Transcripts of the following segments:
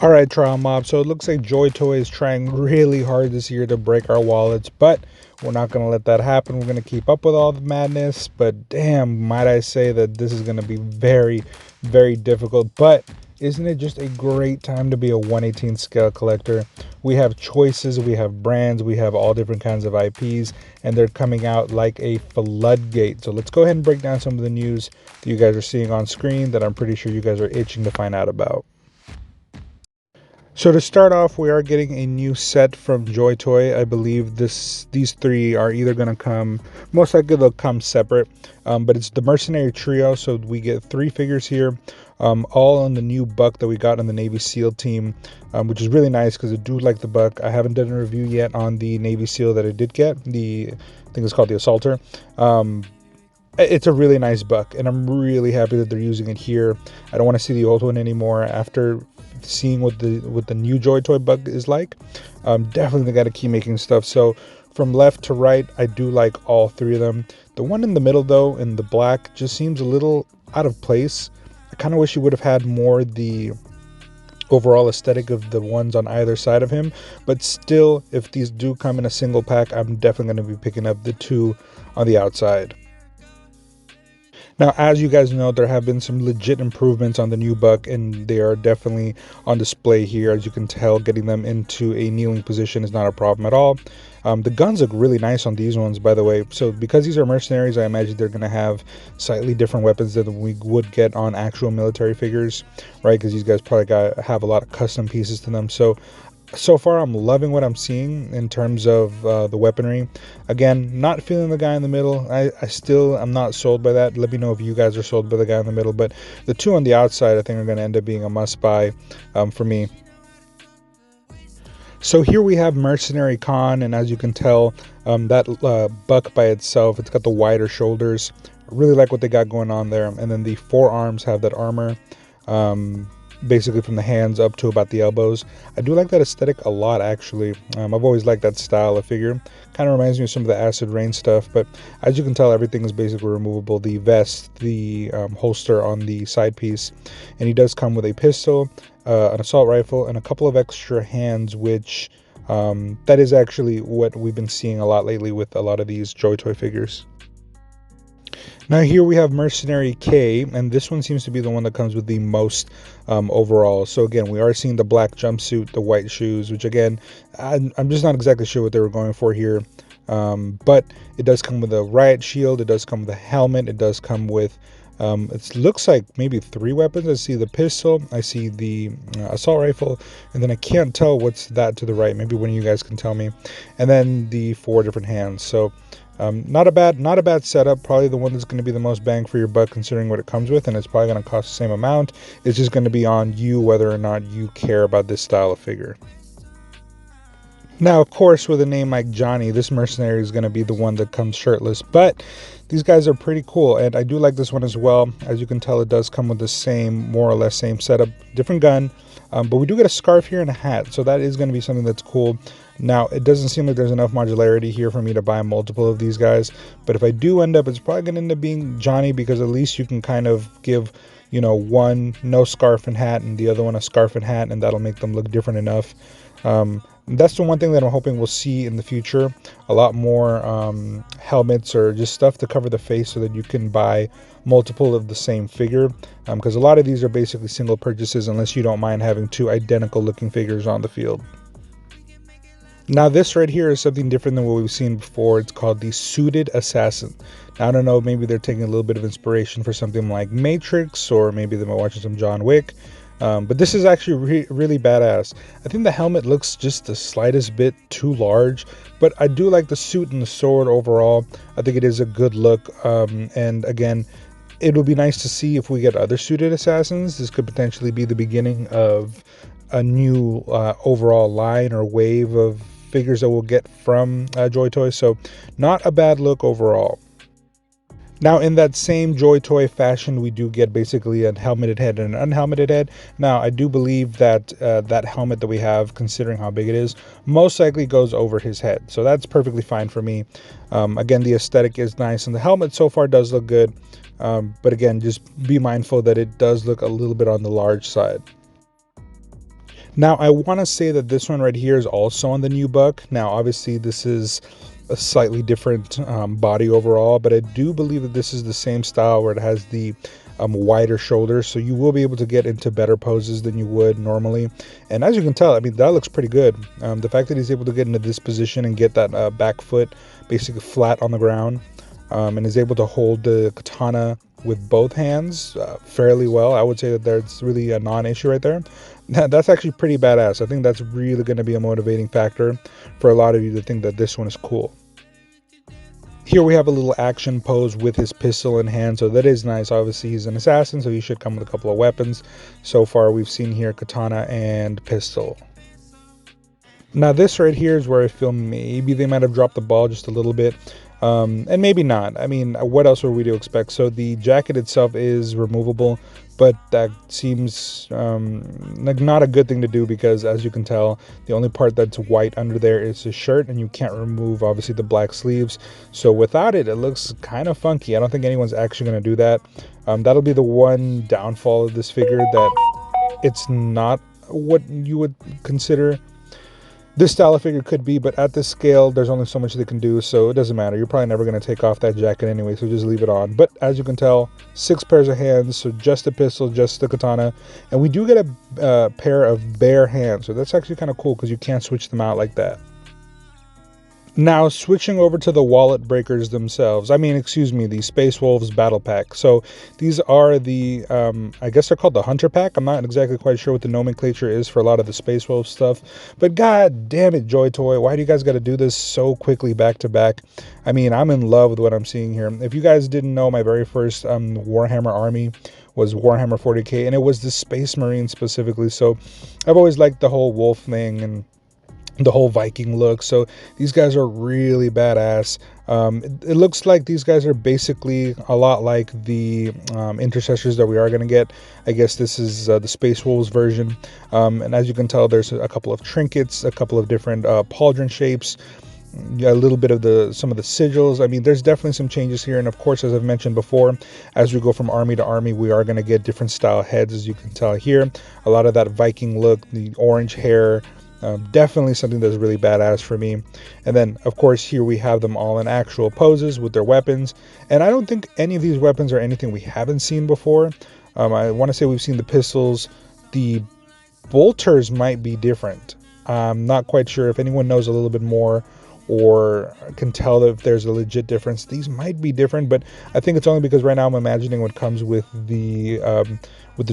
All right, Trial Mob. So it looks like Joytoy is trying really hard this year to break our wallets, but we're not going to let that happen. We're going to keep up with all the madness, but damn, might I say that this is going to be very, very difficult. But isn't it just a great time to be a 1/18 scale collector? We have choices, we have brands, we have all different kinds of IPs, and they're coming out like a floodgate. So let's go ahead and break down some of the news that you guys are seeing on screen that I'm pretty sure you guys are itching to find out about. So to start off, we are getting a new set from Joytoy. I believe these three are either going to come, most likely they'll come separate, but it's the Mercenary Trio. So we get 3 figures here, all on the new buck that we got on the Navy SEAL team, which is really nice because I do like the buck. I haven't done a review yet on the Navy SEAL that I did get. I think it's called the Assaulter. It's a really nice buck, and I'm really happy that they're using it here. I don't want to see the old one anymore after seeing what the new Joytoy buck is like. Definitely got to keep making stuff. So from left to right, I do like all 3 of them. The one in the middle though, in the black, just seems a little out of place. I kind of wish he would have had more the overall aesthetic of the ones on either side of him, but still, if these do come in a single pack, I'm definitely going to be picking up the 2 on the outside. Now, as you guys know, there have been some legit improvements on the new buck, and they are definitely on display here. As you can tell, getting them into a kneeling position is not a problem at all. The guns look really nice on these ones, by the way. So because these are mercenaries, I imagine they're going to have slightly different weapons than we would get on actual military figures, right? Because these guys probably have a lot of custom pieces to them. So far, I'm loving what I'm seeing in terms of the weaponry. Again, not feeling the guy in the middle. I'm not sold by that. Let me know if you guys are sold by the guy in the middle. But the 2 on the outside, I think, are going to end up being a must-buy for me. So here we have Mercenary Khan, and as you can tell, that buck by itself, it's got the wider shoulders. I really like what they got going on there. And then the forearms have that armor. Basically from the hands up to about the elbows. I do like that aesthetic a lot, actually. I've always liked that style of figure. Kind of reminds me of some of the Acid Rain stuff, but as you can tell, everything is basically removable. The vest, the holster on the side piece, and he does come with a pistol, an assault rifle, and a couple of extra hands, which that is actually what we've been seeing a lot lately with a lot of these Joytoy figures. Now here we have Mercenary K, and this one seems to be the one that comes with the most overall. So again, we are seeing the black jumpsuit, the white shoes, which again, I'm just not exactly sure what they were going for here. But it does come with a riot shield, it does come with a helmet, it does come with, it looks like maybe 3 weapons. I see the pistol, I see the assault rifle, and then I can't tell what's that to the right. Maybe one of you guys can tell me. And then the 4 different hands. So not a bad setup. Probably the one that's going to be the most bang for your buck considering what it comes with, and it's probably going to cost the same amount. It's just going to be on you whether or not you care about this style of figure. Now, of course, with a name like Johnny, this mercenary is going to be the one that comes shirtless, but these guys are pretty cool, and I do like this one as well. As you can tell, it does come with the same, more or less same setup, different gun, but we do get a scarf here and a hat, so that is going to be something that's cool. Now, it doesn't seem like there's enough modularity here for me to buy multiple of these guys, but if I do end up, it's probably going to end up being Johnny, because at least you can kind of give, you know, one no scarf and hat and the other one a scarf and hat, and that'll make them look different enough. That's the one thing that I'm hoping we'll see in the future, a lot more helmets or just stuff to cover the face so that you can buy multiple of the same figure, because a lot of these are basically single purchases unless you don't mind having 2 identical looking figures on the field. Now this right here is something different than what we've seen before. It's called the Suited Assassin. Now, I don't know, maybe they're taking a little bit of inspiration for something like Matrix, or maybe they've been watching some John Wick. But this is actually really badass. I think the helmet looks just the slightest bit too large, but I do like the suit and the sword overall. I think it is a good look, and again, it would be nice to see if we get other suited assassins. This could potentially be the beginning of a new overall line or wave of figures that we'll get from Joytoy. So not a bad look overall. Now, in that same Joytoy fashion, we do get basically a helmeted head and an unhelmeted head. Now, I do believe that that helmet that we have, considering how big it is, most likely goes over his head. So that's perfectly fine for me. Again, the aesthetic is nice, and the helmet so far does look good. But again, just be mindful that it does look a little bit on the large side. Now, I want to say that this one right here is also on the new buck. Now, obviously, this is a slightly different body overall, but I do believe that this is the same style where it has the wider shoulders, so you will be able to get into better poses than you would normally. And as you can tell, I mean, that looks pretty good. The fact that he's able to get into this position and get that back foot basically flat on the ground, and is able to hold the katana with both hands fairly well. I would say that there's really a non-issue right there. That's actually pretty badass. I think that's really going to be a motivating factor for a lot of you to think that this one is cool. Here we have a little action pose with his pistol in hand, so that is nice. Obviously, he's an assassin, so he should come with a couple of weapons. So far, we've seen here katana and pistol. Now, this right here is where I feel maybe they might have dropped the ball just a little bit. And maybe not. I mean, what else were we to expect? So the jacket itself is removable, but that seems like not a good thing to do, because as you can tell, the only part that's white under there is his shirt, and you can't remove obviously the black sleeves. So without it, it looks kind of funky. I don't think anyone's actually going to do that. That'll be the one downfall of this figure, that it's not what you would consider this style of figure could be, but at this scale, there's only so much they can do, so it doesn't matter. You're probably never going to take off that jacket anyway, so just leave it on. But as you can tell, 6 pairs of hands, so just the pistol, just the katana, and we do get a pair of bare hands, so that's actually kind of cool because you can't switch them out like that. Now, switching over to the wallet breakers themselves, the Space Wolves battle pack. So these are the, I guess they're called the Hunter pack. I'm not exactly quite sure what the nomenclature is for a lot of the Space Wolf stuff, but god damn it, Joytoy, why do you guys got to do this so quickly back to back? I mean, I'm in love with what I'm seeing here. If you guys didn't know, my very first Warhammer army was Warhammer 40k, and it was the Space Marine specifically. So I've always liked the whole wolf thing and the whole Viking look, so these guys are really badass. It looks like these guys are basically a lot like the intercessors that we are going to get. I guess this is the Space Wolves version, and as you can tell, there's a couple of trinkets, a couple of different pauldron shapes, a little bit of some of the sigils. I mean, there's definitely some changes here, and of course, as I've mentioned before, as we go from army to army, we are going to get different style heads, as you can tell here. A lot of that Viking look, the orange hair, definitely something that's really badass for me. And then, of course, here we have them all in actual poses with their weapons. And I don't think any of these weapons are anything we haven't seen before. I want to say we've seen the pistols. The bolters might be different. I'm not quite sure. If anyone knows a little bit more or can tell if there's a legit difference, these might be different, but I think it's only because right now I'm imagining what comes with the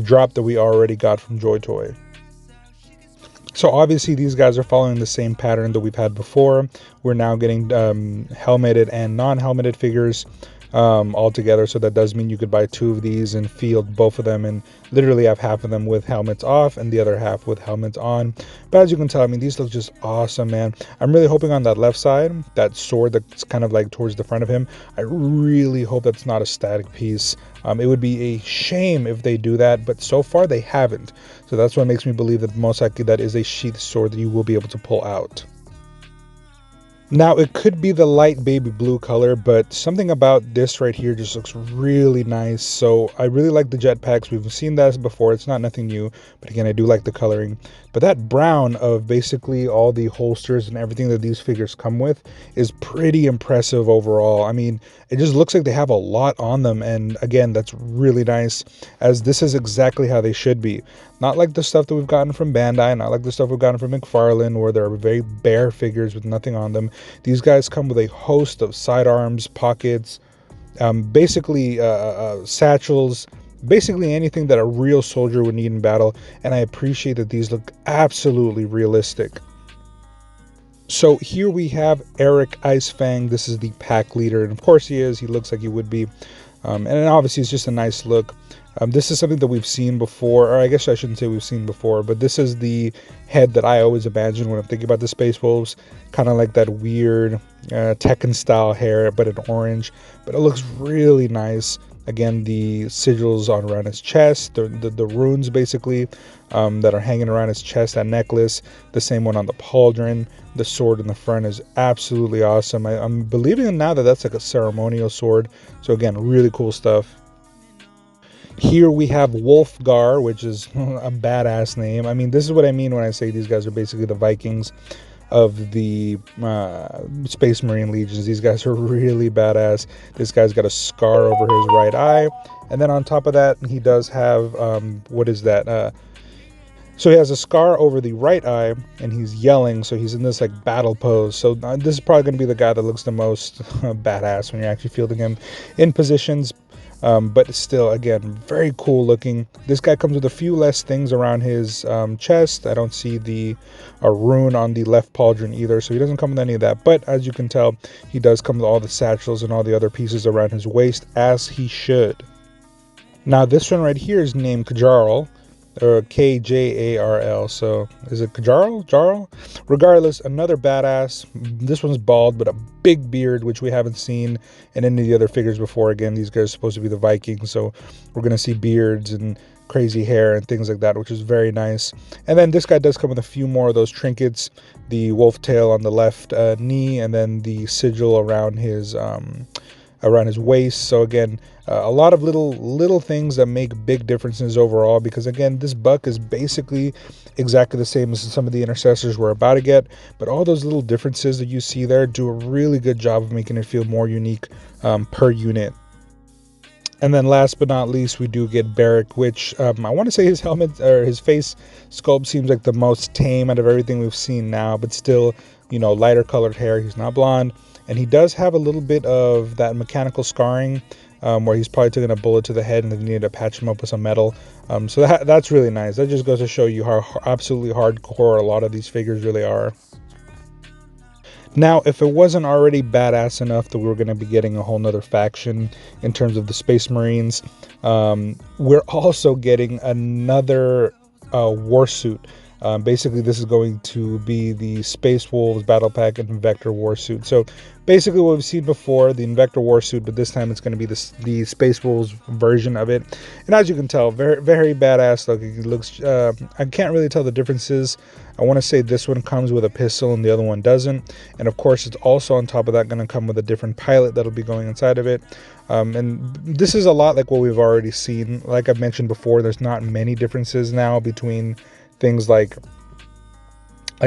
drop that we already got from Joytoy. So obviously these guys are following the same pattern that we've had before. We're now getting helmeted and non-helmeted figures all together. So that does mean you could buy 2 of these and field both of them and literally have half of them with helmets off and the other half with helmets on. But as you can tell, I mean, these look just awesome, man. I'm really hoping on that left side, that sword that's kind of like towards the front of him, I really hope that's not a static piece. It would be a shame if they do that, but so far they haven't. So that's what makes me believe that most likely that is a sheath sword that you will be able to pull out. Now, it could be the light baby blue color, but something about this right here just looks really nice. So I really like the jetpacks. We've seen that before. It's not nothing new, but again, I do like the coloring. But that brown of basically all the holsters and everything that these figures come with is pretty impressive overall. I mean, it just looks like they have a lot on them. And again, that's really nice, as this is exactly how they should be. Not like the stuff that we've gotten from Bandai, not like the stuff we've gotten from McFarlane, where they're very bare figures with nothing on them. These guys come with a host of sidearms, pockets, basically satchels, basically anything that a real soldier would need in battle, and I appreciate that these look absolutely realistic. So here we have Eric Eisfang. This is the pack leader, and of course he is. He looks like he would be, and obviously it's just a nice look. This is something that we've seen before, or I guess I shouldn't say we've seen before, but this is the head that I always imagine when I'm thinking about the Space Wolves, kind of like that weird Tekken style hair, but in orange, but it looks really nice. Again, the sigils on around his chest, the runes basically that are hanging around his chest, that necklace, the same one on the pauldron, the sword in the front is absolutely awesome. I'm believing now that that's like a ceremonial sword, so again, really cool stuff. Here we have Wolfgar, which is a badass name. I mean, this is what I mean when I say these guys are basically the Vikings of the Space Marine Legions. These guys are really badass. This guy's got a scar over his right eye. And then on top of that, he does have, what is that? So he has a scar over the right eye, and he's yelling, so he's in this like battle pose. So this is probably going to be the guy that looks the most badass when you're actually fielding him in positions. But still, again, very cool looking. This guy comes with a few less things around his chest. I don't see the rune on the left pauldron either, so he doesn't come with any of that. But as you can tell, he does come with all the satchels and all the other pieces around his waist, as he should. Now, this one right here is named Kjarl, or Kjarl. So is it Kjarl? Jarl? Regardless, another badass. This one's bald, but a big beard, which we haven't seen in any of the other figures before. Again, these guys are supposed to be the Vikings, so we're going to see beards and crazy hair and things like that, which is very nice. And then this guy does come with a few more of those trinkets, the wolf tail on the left knee, and then the sigil around his waist. So again, a lot of little things that make big differences overall, because again, this buck is basically exactly the same as some of the intercessors we're about to get, but all those little differences that you see there do a really good job of making it feel more unique per unit. And then last but not least, we do get Barrick, which I want to say his helmet or his face sculpt seems like the most tame out of everything we've seen now, but still, you know, lighter colored hair. He's not blonde. And he does have a little bit of that mechanical scarring where he's probably taken a bullet to the head and they needed to patch him up with some metal. So that's really nice. That just goes to show you how absolutely hardcore a lot of these figures really are. Now, if it wasn't already badass enough that we were going to be getting a whole nother faction in terms of the Space Marines, we're also getting another war suit. Basically, this is going to be the Space Wolves Battle Pack and Invector Warsuit. So basically what we've seen before, the Invector Warsuit, but this time it's going to be the Space Wolves version of it. And as you can tell, very, very badass looking. It looks, I can't really tell the differences. I want to say this one comes with a pistol and the other one doesn't. And of course, it's also on top of that going to come with a different pilot that'll be going inside of it. And this is a lot like what we've already seen. Like I've mentioned before, there's not many differences now between things like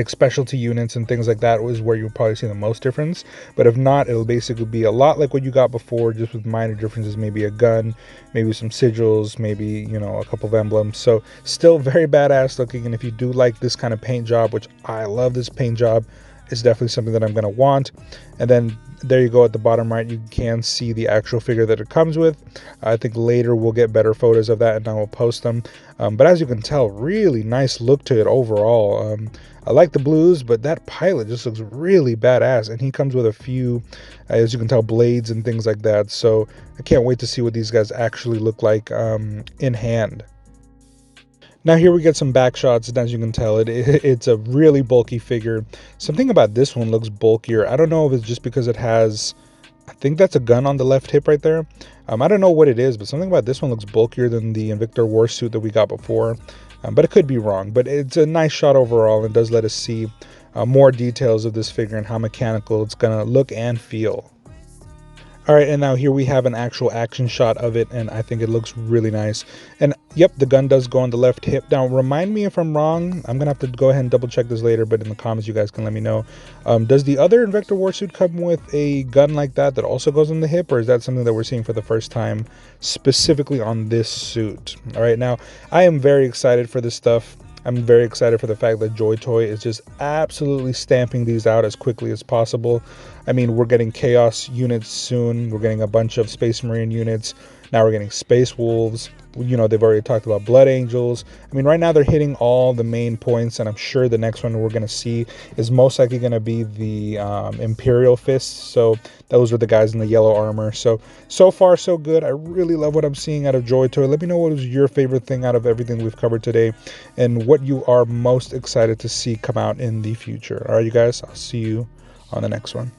specialty units and things like that was where you'll probably see the most difference. But if not, it'll basically be a lot like what you got before, just with minor differences, maybe a gun, maybe some sigils, maybe, you know, a couple of emblems. So still very badass looking. And if you do like this kind of paint job, which I love this paint job, it's definitely something that I'm going to want. And then there you go at the bottom right, you can see the actual figure that it comes with. I think later we'll get better photos of that and I will post them. But as you can tell, really nice look to it overall. I like the blues, but that pilot just looks really badass. And he comes with a few, as you can tell, blades and things like that. So I can't wait to see what these guys actually look like in hand. Now here we get some back shots, and as you can tell, it's a really bulky figure. Something about this one looks bulkier. I don't know if it's just because it has, I think that's a gun on the left hip right there. I don't know what it is, but something about this one looks bulkier than the Invictor Warsuit that we got before. But it could be wrong, but it's a nice shot overall and does let us see more details of this figure and how mechanical it's going to look and feel. All right, and now here we have an actual action shot of it, and I think it looks really nice. And yep, the gun does go on the left hip. Now, remind me if I'm wrong. I'm going to have to go ahead and double check this later, but in the comments you guys can let me know. Does the other Invector Warsuit come with a gun like that also goes on the hip, or is that something that we're seeing for the first time specifically on this suit? All right, now, I am very excited for this stuff. I'm very excited for the fact that Joytoy is just absolutely stamping these out as quickly as possible. I mean, we're getting Chaos units soon. We're getting a bunch of Space Marine units. Now we're getting Space Wolves. You know, they've already talked about Blood Angels. I mean, right now they're hitting all the main points, and I'm sure the next one we're going to see is most likely going to be the Imperial Fists. So those are the guys in the yellow armor. So far, so good. I really love what I'm seeing out of Joytoy. Let me know what was your favorite thing out of everything we've covered today and what you are most excited to see come out in the future. All right, you guys, I'll see you on the next one.